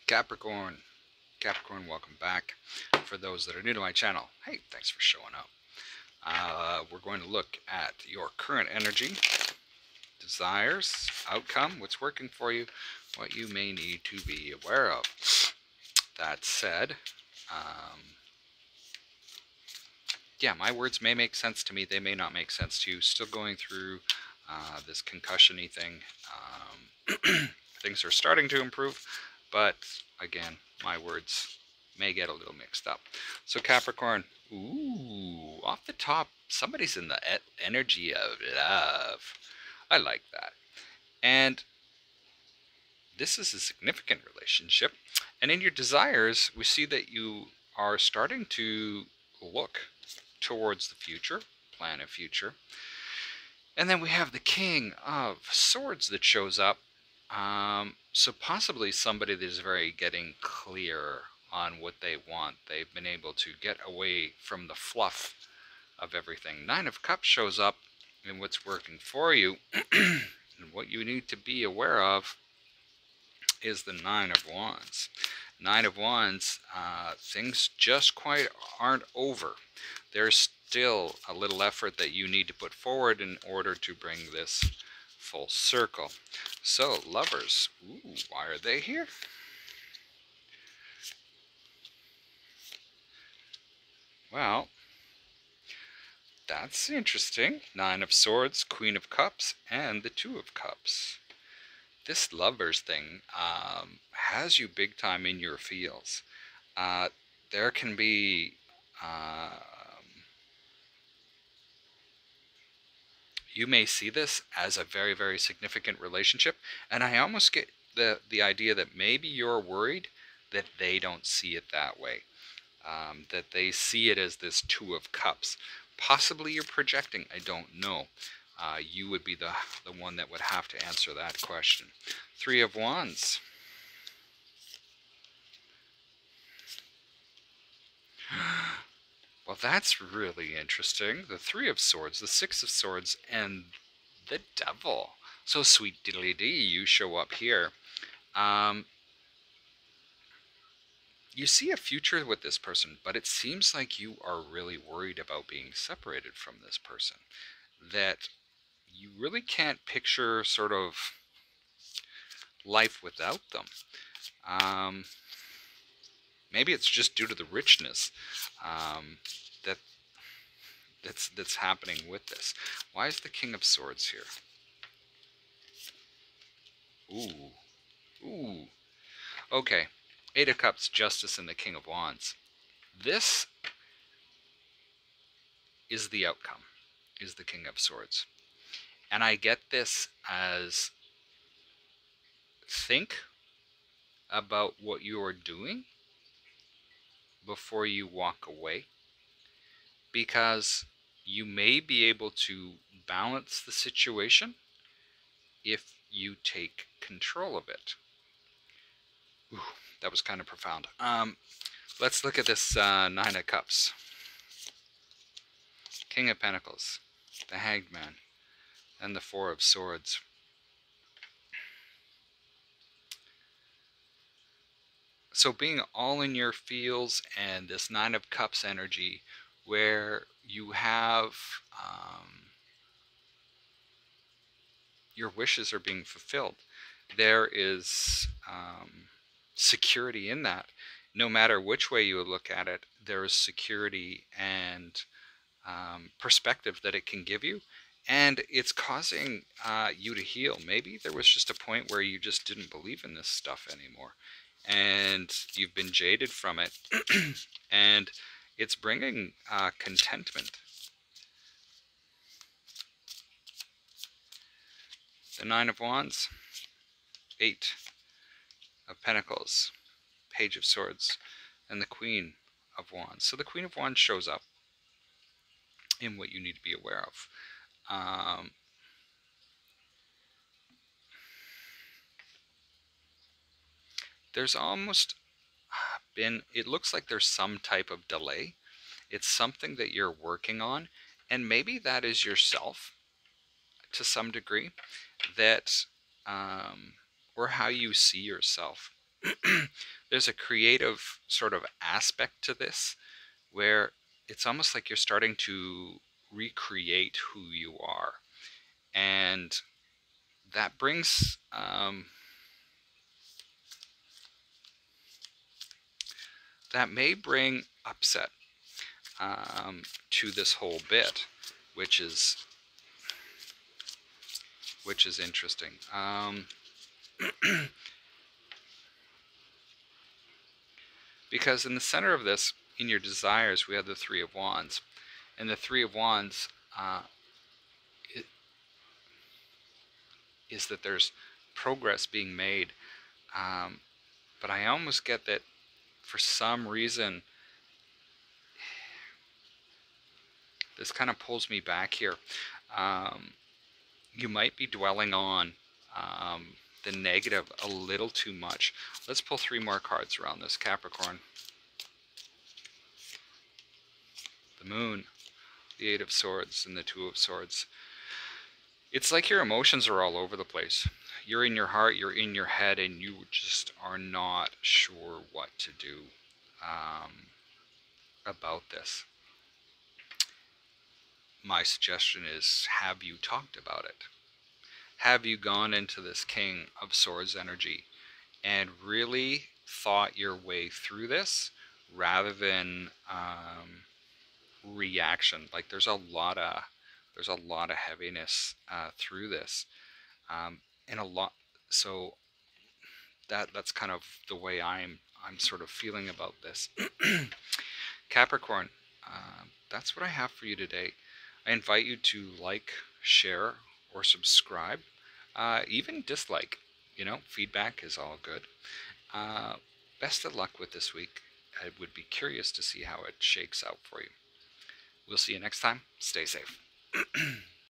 Capricorn. Capricorn, welcome back. For those that are new to my channel, hey, thanks for showing up. We're going to look at your current energy, desires, outcome, what's working for you, what you may need to be aware of. That said, yeah, my words may make sense to me, they may not make sense to you. Still going through this concussion-y thing. Things are starting to improve, but again, my words may get a little mixed up. So Capricorn, ooh, off the top, somebody's in the energy of love. I like that. And this is a significant relationship. And in your desires, we see that you are starting to look towards the future, plan a future. And then we have the King of Swords that shows up. So possibly somebody that is very getting clear on what they want. They've been able to get away from the fluff of everything. Nine of Cups shows up in what's working for you. And what you need to be aware of is the Nine of Wands. Nine of Wands, things just quite aren't over. There's still a little effort that you need to put forward in order to bring this full circle. So, lovers, ooh, why are they here? Well, that's interesting. Nine of Swords, Queen of Cups, and the Two of Cups. This lovers thing has you big time in your feels. There can be you may see this as a very, very significant relationship, and I almost get the idea that maybe you're worried that they don't see it that way, that they see it as this Two of Cups. Possibly you're projecting, I don't know. You would be the one that would have to answer that question. Three of Wands. Well, that's really interesting. The Three of Swords, the Six of Swords, and the Devil. So sweet diddly dee, you show up here. You see a future with this person, but it seems like you are really worried about being separated from this person. That you really can't picture sort of life without them. Maybe it's just due to the richness that's happening with this. Why is the King of Swords here? Ooh. Okay. Eight of Cups, Justice, and the King of Wands. This is the outcome, is the King of Swords. And I get this as think about what you are doing before you walk away, because you may be able to balance the situation if you take control of it. Ooh, that was kind of profound. Let's look at this Nine of Cups. King of Pentacles, the Hanged Man, and the Four of Swords. So being all in your feels and this Nine of Cups energy where you have your wishes are being fulfilled. There is security in that. No matter which way you look at it, there is security and perspective that it can give you. And it's causing you to heal. Maybe there was just a point where you just didn't believe in this stuff anymore. And you've been jaded from it. And it's bringing contentment. The Nine of Wands, Eight of Pentacles, Page of Swords, and the Queen of Wands. So the Queen of Wands shows up in what you need to be aware of. There's almost been, it looks like there's some type of delay. It's something that you're working on, and maybe that is yourself to some degree, that or how you see yourself. there's a creative sort of aspect to this where it's almost like you're starting to recreate who you are. And that brings that may bring upset to this whole bit, which is interesting. Because in the center of this, in your desires, we have the Three of Wands, and the Three of Wands is that there's progress being made, but I almost get that for some reason this kind of pulls me back here. You might be dwelling on the negative a little too much. Let's pull 3 more cards around this, Capricorn. The Moon, the Eight of Swords, and the Two of Swords. It's like your emotions are all over the place. You're in your heart, you're in your head, and you just are not sure what to do about this. My suggestion is, have you talked about it? Have you gone into this King of Swords energy and really thought your way through this rather than reaction? Like there's a lot of heaviness through this, and a lot. So that's kind of the way I'm sort of feeling about this. Capricorn, that's what I have for you today. I invite you to like, share, or subscribe. Even dislike. Feedback is all good. Best of luck with this week. I would be curious to see how it shakes out for you. We'll see you next time. Stay safe.